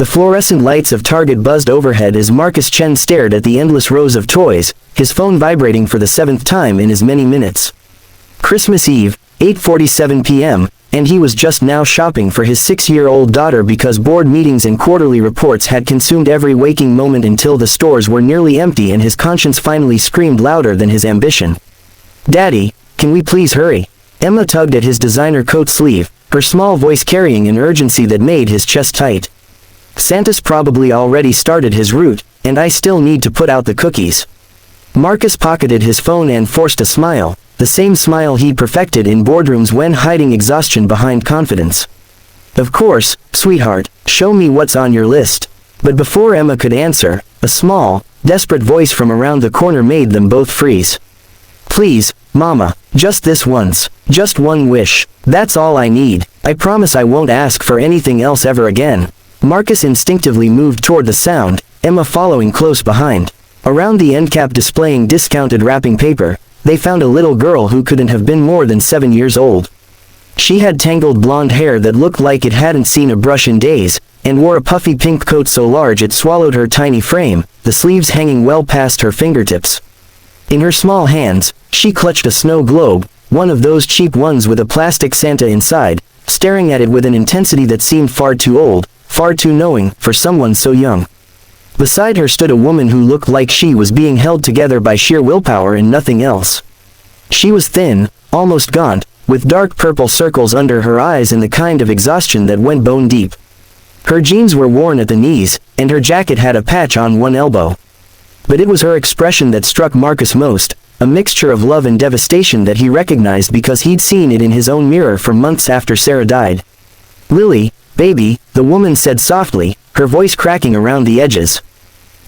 The fluorescent lights of Target buzzed overhead as Marcus Chen stared at the endless rows of toys, his phone vibrating for the 7th time in as many minutes. Christmas Eve, 8:47 p.m., and he was just now shopping for his 6-year-old daughter because board meetings and quarterly reports had consumed every waking moment until the stores were nearly empty and his conscience finally screamed louder than his ambition. "Daddy, can we please hurry?" Emma tugged at his designer coat sleeve, her small voice carrying an urgency that made his chest tight. "Santa's probably already started his route, and I still need to put out the cookies." Marcus pocketed his phone and forced a smile, the same smile he'd perfected in boardrooms when hiding exhaustion behind confidence. "Of course, sweetheart, show me what's on your list." But before Emma could answer, a small, desperate voice from around the corner made them both freeze. "Please, Mama, just this once, just one wish, that's all I need, I promise I won't ask for anything else ever again." Marcus instinctively moved toward the sound, Emma following close behind. Around the end cap displaying discounted wrapping paper, they found a little girl who couldn't have been more than 7 years old. She had tangled blonde hair that looked like it hadn't seen a brush in days, and wore a puffy pink coat so large it swallowed her tiny frame, the sleeves hanging well past her fingertips. In her small hands, she clutched a snow globe, one of those cheap ones with a plastic Santa inside, staring at it with an intensity that seemed far too old, far too knowing, for someone so young. Beside her stood a woman who looked like she was being held together by sheer willpower and nothing else. She was thin, almost gaunt, with dark purple circles under her eyes and the kind of exhaustion that went bone deep. Her jeans were worn at the knees, and her jacket had a patch on one elbow. But it was her expression that struck Marcus most, a mixture of love and devastation that he recognized because he'd seen it in his own mirror for months after Sarah died. "Lily, baby," the woman said softly, her voice cracking around the edges.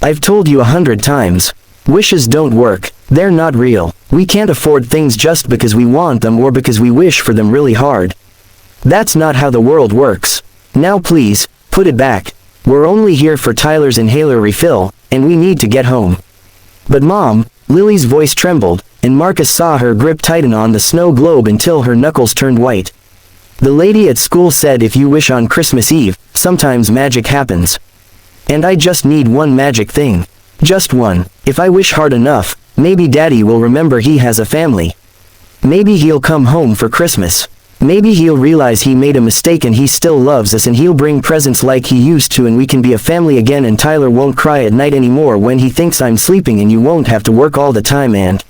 "I've told you 100 times. Wishes don't work, they're not real. We can't afford things just because we want them or because we wish for them really hard. That's not how the world works. Now please, put it back. We're only here for Tyler's inhaler refill, and we need to get home." "But Mom," Lily's voice trembled, and Marcus saw her grip tighten on the snow globe until her knuckles turned white. "The lady at school said if you wish on Christmas Eve, sometimes magic happens. And I just need one magic thing. Just one. If I wish hard enough, maybe Daddy will remember he has a family. Maybe he'll come home for Christmas. Maybe he'll realize he made a mistake and he still loves us and he'll bring presents like he used to and we can be a family again and Tyler won't cry at night anymore when he thinks I'm sleeping and you won't have to work all the time and—"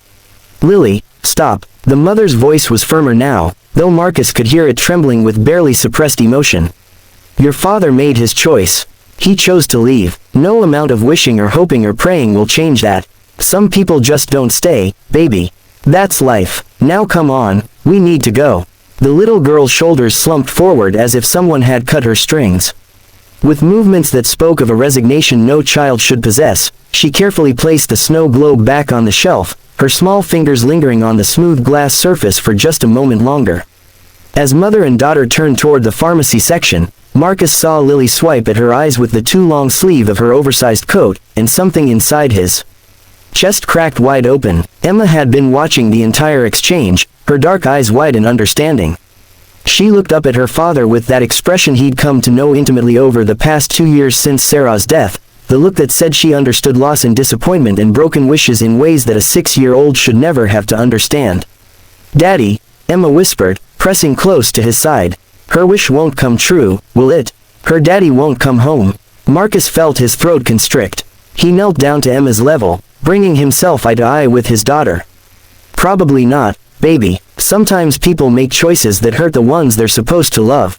"Lily, stop." The mother's voice was firmer now, though Marcus could hear it trembling with barely suppressed emotion. "Your father made his choice. He chose to leave. No amount of wishing or hoping or praying will change that. Some people just don't stay, baby. That's life. Now come on, we need to go." The little girl's shoulders slumped forward as if someone had cut her strings. With movements that spoke of a resignation no child should possess, she carefully placed the snow globe back on the shelf, her small fingers lingering on the smooth glass surface for just a moment longer. As mother and daughter turned toward the pharmacy section, Marcus saw Lily swipe at her eyes with the too long sleeve of her oversized coat, and something inside his chest cracked wide open. Emma had been watching the entire exchange, her dark eyes wide in understanding. She looked up at her father with that expression he'd come to know intimately over the past 2 years since Sarah's death, the look that said she understood loss and disappointment and broken wishes in ways that a 6-year-old should never have to understand. "Daddy," Emma whispered, pressing close to his side. "Her wish won't come true, will it? Her daddy won't come home." Marcus felt his throat constrict. He knelt down to Emma's level, bringing himself eye to eye with his daughter. "Probably not, baby. Sometimes people make choices that hurt the ones they're supposed to love."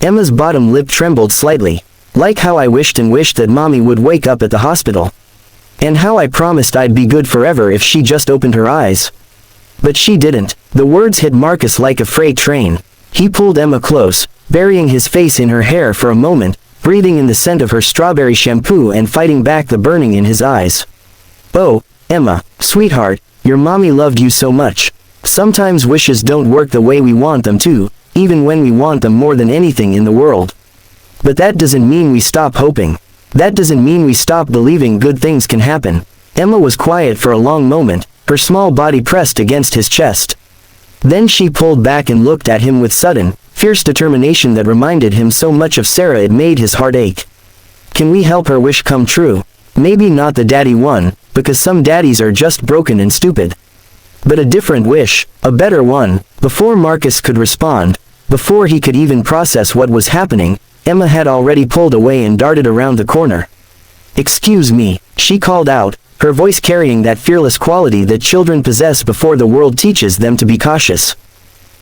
Emma's bottom lip trembled slightly. "Like how I wished that Mommy would wake up at the hospital. And how I promised I'd be good forever if she just opened her eyes. But she didn't." The words hit Marcus like a freight train. He pulled Emma close, burying his face in her hair for a moment, breathing in the scent of her strawberry shampoo and fighting back the burning in his eyes. "Oh, Emma, sweetheart, your mommy loved you so much. Sometimes wishes don't work the way we want them to, even when we want them more than anything in the world. But that doesn't mean we stop hoping. That doesn't mean we stop believing good things can happen." Emma was quiet for a long moment, her small body pressed against his chest. Then she pulled back and looked at him with sudden, fierce determination that reminded him so much of Sarah it made his heart ache. Can we help her wish come true? Maybe not the daddy one, because some daddies are just broken and stupid. But a different wish, a better one. Before Marcus could respond, before he could even process what was happening, Emma had already pulled away and darted around the corner. "Excuse me," she called out, her voice carrying that fearless quality that children possess before the world teaches them to be cautious.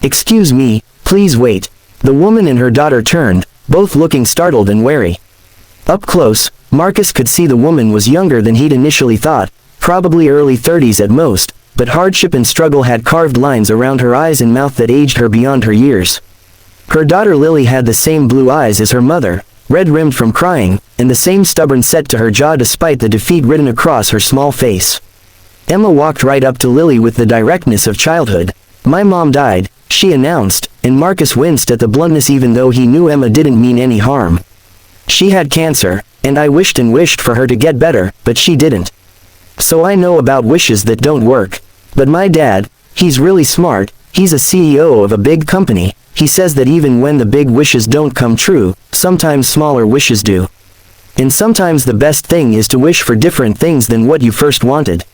"Excuse me, please wait." The woman and her daughter turned, both looking startled and wary. Up close, Marcus could see the woman was younger than he'd initially thought, probably early 30s at most, but hardship and struggle had carved lines around her eyes and mouth that aged her beyond her years. Her daughter Lily had the same blue eyes as her mother, red-rimmed from crying, and the same stubborn set to her jaw despite the defeat written across her small face. Emma walked right up to Lily with the directness of childhood. "My mom died," she announced, and Marcus winced at the bluntness even though he knew Emma didn't mean any harm. "She had cancer, and I wished and wished for her to get better, but she didn't. So I know about wishes that don't work. But my dad, he's really smart, he's a CEO of a big company. He says that even when the big wishes don't come true, sometimes smaller wishes do. And sometimes the best thing is to wish for different things than what you first wanted."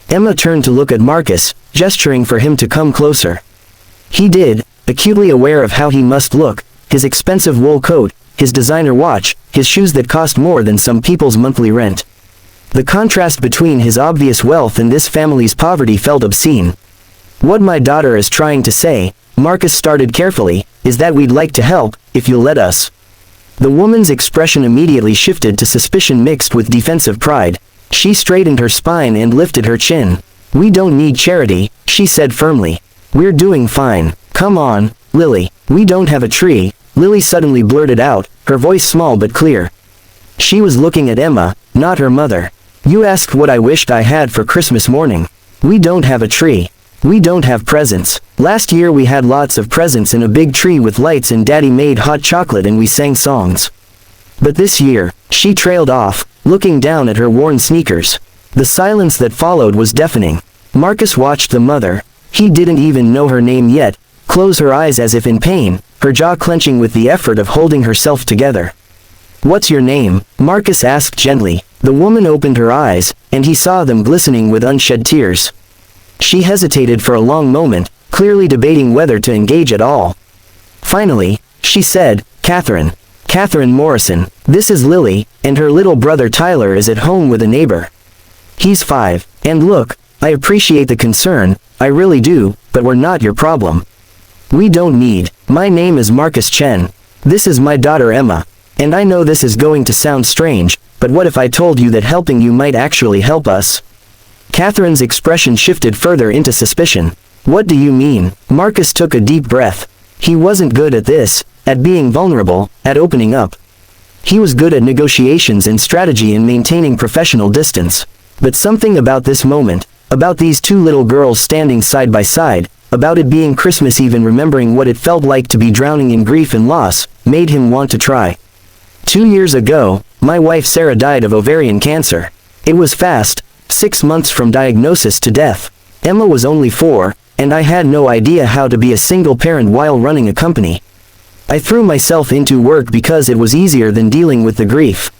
Emma turned to look at Marcus, gesturing for him to come closer. He did, acutely aware of how he must look, his expensive wool coat, his designer watch, his shoes that cost more than some people's monthly rent. The contrast between his obvious wealth and this family's poverty felt obscene. "What my daughter is trying to say," Marcus started carefully, "is that we'd like to help, if you'll let us." The woman's expression immediately shifted to suspicion mixed with defensive pride. She straightened her spine and lifted her chin. "We don't need charity," she said firmly. "We're doing fine. Come on, Lily. We don't have a tree," Lily suddenly blurted out, her voice small but clear. She was looking at Emma, not her mother. "You asked what I wished I had for Christmas morning. We don't have a tree. We don't have presents. Last year we had lots of presents and a big tree with lights and Daddy made hot chocolate and we sang songs. But this year," she trailed off, looking down at her worn sneakers. The silence that followed was deafening. Marcus watched the mother, he didn't even know her name yet, close her eyes as if in pain, her jaw clenching with the effort of holding herself together. "What's your name?" Marcus asked gently. The woman opened her eyes, and he saw them glistening with unshed tears. She hesitated for a long moment, clearly debating whether to engage at all. Finally, she said, "Catherine. Catherine Morrison. This is Lily, and her little brother Tyler is at home with a neighbor. He's 5, and look, I appreciate the concern, I really do, but we're not your problem. We don't need. My name is Marcus Chen. This is my daughter Emma. And I know this is going to sound strange, but what if I told you that helping you might actually help us?" Catherine's expression shifted further into suspicion. "What do you mean?" Marcus took a deep breath. He wasn't good at this, at being vulnerable, at opening up. He was good at negotiations and strategy and maintaining professional distance. But something about this moment, about these two little girls standing side by side, about it being Christmas Eve and remembering what it felt like to be drowning in grief and loss, made him want to try. 2 years ago, my wife Sarah died of ovarian cancer. It was fast, 6 months from diagnosis to death. Emma was only 4, and I had no idea how to be a single parent while running a company. I threw myself into work because it was easier than dealing with the grief.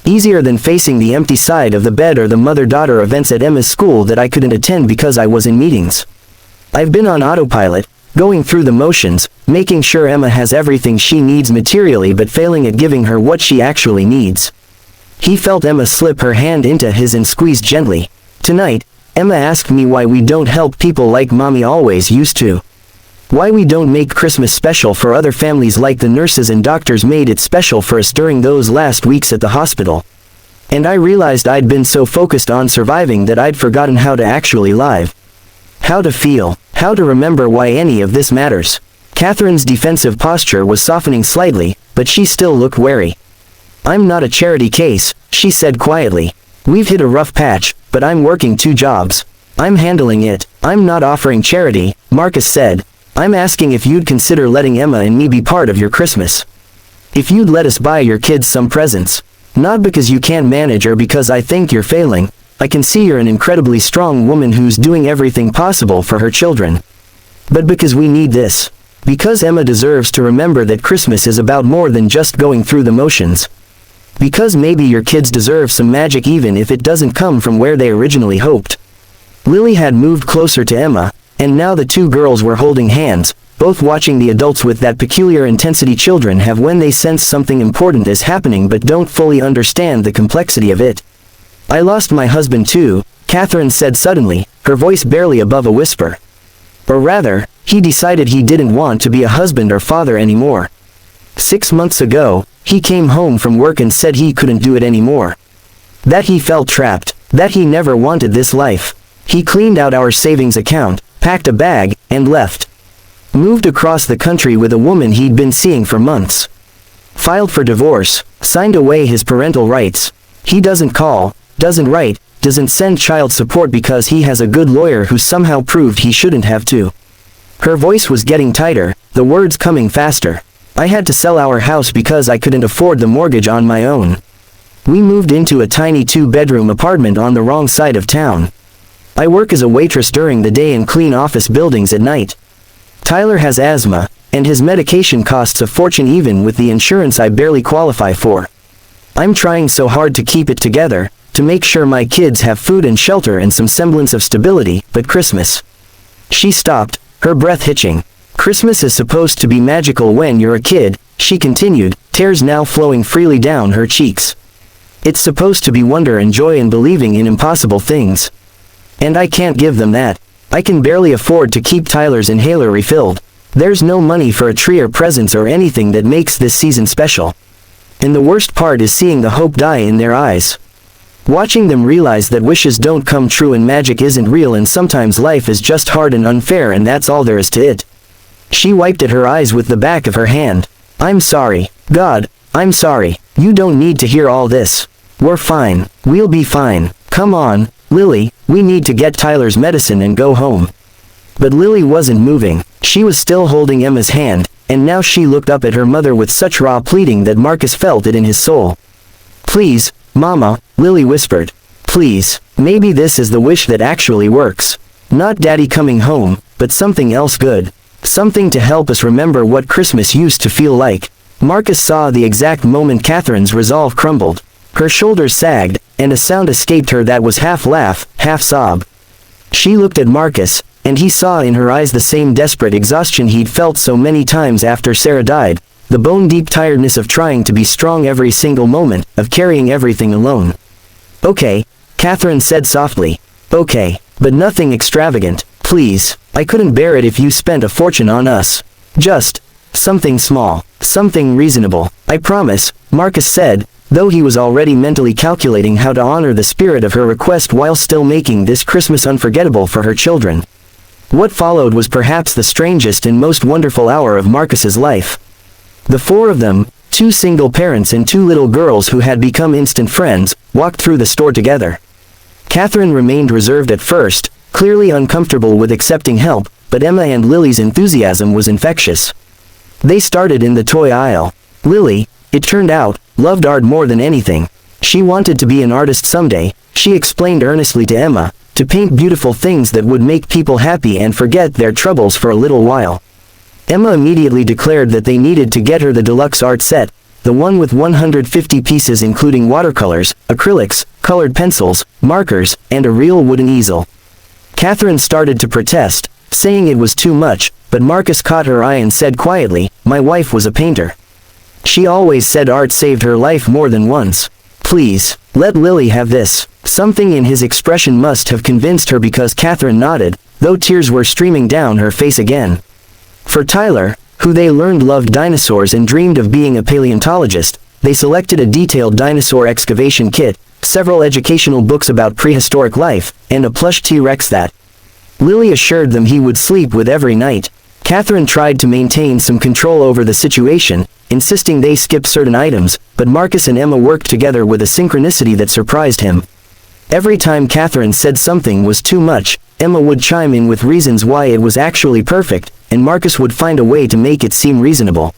Easier than facing the empty side of the bed or the mother-daughter events at Emma's school that I couldn't attend because I was in meetings. I've been on autopilot, going through the motions, making sure Emma has everything she needs materially but failing at giving her what she actually needs. He felt Emma slip her hand into his and squeezed gently. Tonight, Emma asked me why we don't help people like Mommy always used to. Why we don't make Christmas special for other families like the nurses and doctors made it special for us during those last weeks at the hospital. And I realized I'd been so focused on surviving that I'd forgotten how to actually live. How to feel, how to remember why any of this matters. Catherine's defensive posture was softening slightly, but she still looked wary. "I'm not a charity case," she said quietly. "We've hit a rough patch, but I'm working 2 jobs. I'm handling it. I'm not offering charity," Marcus said. "I'm asking if you'd consider letting Emma and me be part of your Christmas. If you'd let us buy your kids some presents. Not because you can't manage or because I think you're failing. I can see you're an incredibly strong woman who's doing everything possible for her children. But because we need this. Because Emma deserves to remember that Christmas is about more than just going through the motions." Because maybe your kids deserve some magic even if it doesn't come from where they originally hoped. Lily had moved closer to Emma, and now the two girls were holding hands, both watching the adults with that peculiar intensity children have when they sense something important is happening but don't fully understand the complexity of it. I lost my husband too, Catherine said suddenly, her voice barely above a whisper. Or rather, he decided he didn't want to be a husband or father anymore. 6 months ago, he came home from work and said he couldn't do it anymore. That he felt trapped, that he never wanted this life. He cleaned out our savings account, packed a bag, and left. Moved across the country with a woman he'd been seeing for months. Filed for divorce, signed away his parental rights. He doesn't call, doesn't write, doesn't send child support because he has a good lawyer who somehow proved he shouldn't have to. Her voice was getting tighter, the words coming faster. I had to sell our house because I couldn't afford the mortgage on my own. We moved into a tiny 2-bedroom apartment on the wrong side of town. I work as a waitress during the day and clean office buildings at night. Tyler has asthma, and his medication costs a fortune even with the insurance I barely qualify for. I'm trying so hard to keep it together, to make sure my kids have food and shelter and some semblance of stability, but Christmas. She stopped, her breath hitching. Christmas is supposed to be magical when you're a kid, she continued, tears now flowing freely down her cheeks. It's supposed to be wonder and joy and believing in impossible things. And I can't give them that. I can barely afford to keep Tyler's inhaler refilled. There's no money for a tree or presents or anything that makes this season special. And the worst part is seeing the hope die in their eyes. Watching them realize that wishes don't come true and magic isn't real and sometimes life is just hard and unfair and that's all there is to it. She wiped at her eyes with the back of her hand. I'm sorry. God, I'm sorry. You don't need to hear all this. We're fine. We'll be fine. Come on, Lily, we need to get Tyler's medicine and go home. But Lily wasn't moving. She was still holding Emma's hand, and now she looked up at her mother with such raw pleading that Marcus felt it in his soul. Please, Mama, Lily whispered. Please, maybe this is the wish that actually works. Not Daddy coming home, but something else good. Something to help us remember what Christmas used to feel like. Marcus saw the exact moment Catherine's resolve crumbled. Her shoulders sagged, and a sound escaped her that was half laugh, half sob. She looked at Marcus, and he saw in her eyes the same desperate exhaustion he'd felt so many times after Sarah died, the bone-deep tiredness of trying to be strong every single moment, of carrying everything alone. Okay, Catherine said softly. Okay, but nothing extravagant, please. I couldn't bear it if you spent a fortune on us. Just something small, something reasonable. I promise, Marcus said, though he was already mentally calculating how to honor the spirit of her request while still making this Christmas unforgettable for her children. What followed was perhaps the strangest and most wonderful hour of Marcus's life. The four of them, 2 single parents and 2 little girls who had become instant friends, walked through the store together. Catherine remained reserved at first, clearly uncomfortable with accepting help, but Emma and Lily's enthusiasm was infectious. They started in the toy aisle. Lily, it turned out, loved art more than anything. She wanted to be an artist someday, she explained earnestly to Emma, to paint beautiful things that would make people happy and forget their troubles for a little while. Emma immediately declared that they needed to get her the deluxe art set, the one with 150 pieces including watercolors, acrylics, colored pencils, markers, and a real wooden easel. Catherine started to protest, saying it was too much, but Marcus caught her eye and said quietly, "My wife was a painter. She always said art saved her life more than once. Please, let Lily have this." Something in his expression must have convinced her because Catherine nodded, though tears were streaming down her face again. For Tyler, who they learned loved dinosaurs and dreamed of being a paleontologist, they selected a detailed dinosaur excavation kit, several educational books about prehistoric life, and a plush T-Rex that Lily assured them he would sleep with every night. Catherine tried to maintain some control over the situation, insisting they skip certain items, but Marcus and Emma worked together with a synchronicity that surprised him. Every time Catherine said something was too much, Emma would chime in with reasons why it was actually perfect, and Marcus would find a way to make it seem reasonable.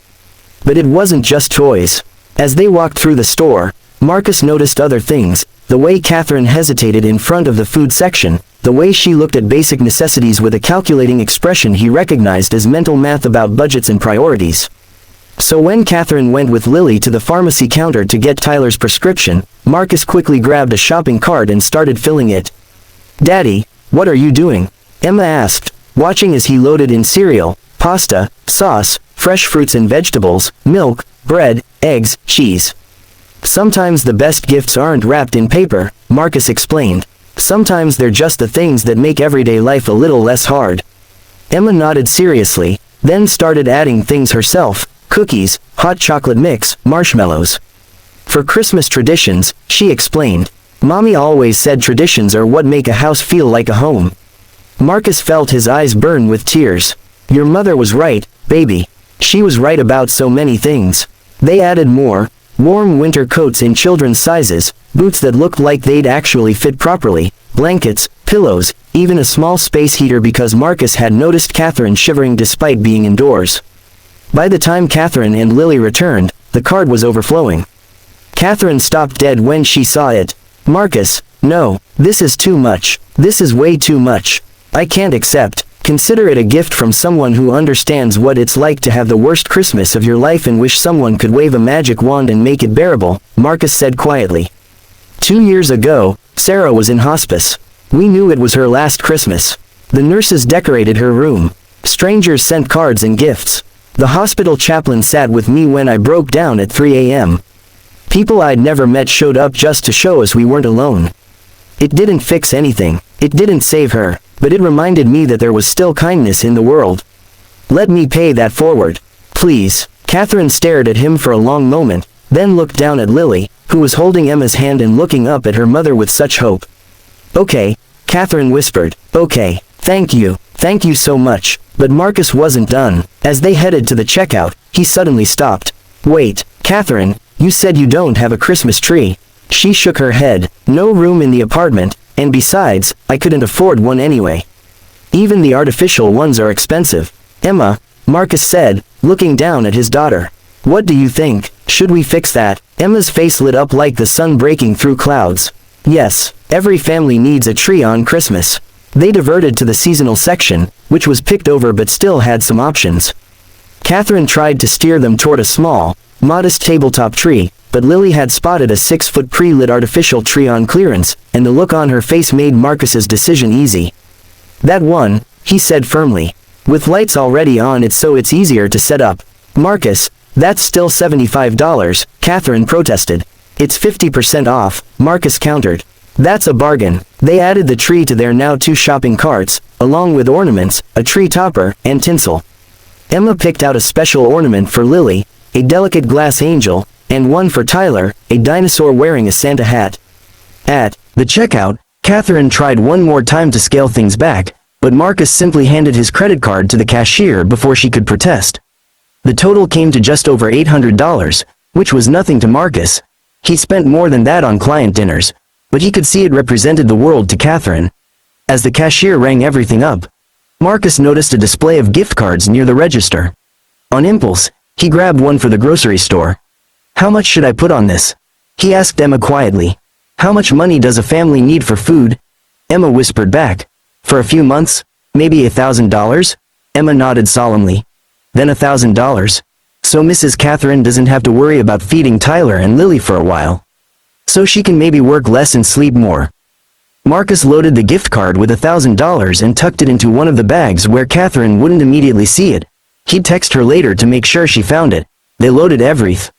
But it wasn't just toys. As they walked through the store, Marcus noticed other things, the way Catherine hesitated in front of the food section, the way she looked at basic necessities with a calculating expression he recognized as mental math about budgets and priorities. So when Catherine went with Lily to the pharmacy counter to get Tyler's prescription, Marcus quickly grabbed a shopping cart and started filling it. "Daddy, what are you doing?" Emma asked, watching as he loaded in cereal, pasta, sauce, fresh fruits and vegetables, milk, bread, eggs, cheese. "Sometimes the best gifts aren't wrapped in paper," Marcus explained. "Sometimes they're just the things that make everyday life a little less hard." Emma nodded seriously, then started adding things herself: cookies, hot chocolate mix, marshmallows. "For Christmas traditions," she explained. "Mommy always said traditions are what make a house feel like a home." Marcus felt his eyes burn with tears. "Your mother was right, baby. She was right about so many things." They added more: warm winter coats in children's sizes, boots that looked like they'd actually fit properly, blankets, pillows, even a small space heater because Marcus had noticed Catherine shivering despite being indoors. By the time Catherine and Lily returned, the cart was overflowing. Catherine stopped dead when she saw it. "Marcus, no, this is too much. This is way too much. I can't accept. Consider it a gift from someone who understands what it's like to have the worst Christmas of your life and wish someone could wave a magic wand and make it bearable," Marcus said quietly. 2 years ago, Sarah was in hospice. We knew it was her last Christmas. The nurses decorated her room. Strangers sent cards and gifts. The hospital chaplain sat with me when I broke down at 3 a.m. People I'd never met showed up just to show us we weren't alone. It didn't fix anything. It didn't save her, but it reminded me that there was still kindness in the world. Let me pay that forward. Please. Catherine stared at him for a long moment, then looked down at Lily, who was holding Emma's hand and looking up at her mother with such hope. "Okay," Catherine whispered. "Okay. Thank you so much." But Marcus wasn't done. As they headed to the checkout, he suddenly stopped. "Wait, Catherine, you said you don't have a Christmas tree." She shook her head. "No room in the apartment, and besides, I couldn't afford one anyway. Even the artificial ones are expensive." "Emma," Marcus said, looking down at his daughter. "What do you think? Should we fix that?" Emma's face lit up like the sun breaking through clouds. "Yes, every family needs a tree on Christmas." They diverted to the seasonal section, which was picked over but still had some options. Catherine tried to steer them toward a small, modest tabletop tree, but Lily had spotted a 6-foot pre-lit artificial tree on clearance, and the look on her face made Marcus's decision easy. "That one," he said firmly. "With lights already on it so it's easier to set up." "Marcus, that's still $75, Catherine protested. "It's 50% off," Marcus countered. "That's a bargain." They added the tree to their now 2 shopping carts, along with ornaments, a tree topper, and tinsel. Emma picked out a special ornament for Lily, a delicate glass angel, and one for Tyler, a dinosaur wearing a Santa hat. At the checkout, Catherine tried one more time to scale things back, but Marcus simply handed his credit card to the cashier before she could protest. The total came to just over $800, which was nothing to Marcus. He spent more than that on client dinners, but he could see it represented the world to Catherine. As the cashier rang everything up, Marcus noticed a display of gift cards near the register. On impulse, he grabbed one for the grocery store. "How much should I put on this?" he asked Emma quietly. "How much money does a family need for food?" Emma whispered back. "For a few months, maybe $1,000? Emma nodded solemnly. "Then $1,000. So Mrs. Catherine doesn't have to worry about feeding Tyler and Lily for a while. So she can maybe work less and sleep more." Marcus loaded the gift card with $1,000 and tucked it into one of the bags where Catherine wouldn't immediately see it. He'd text her later to make sure she found it. They loaded everything.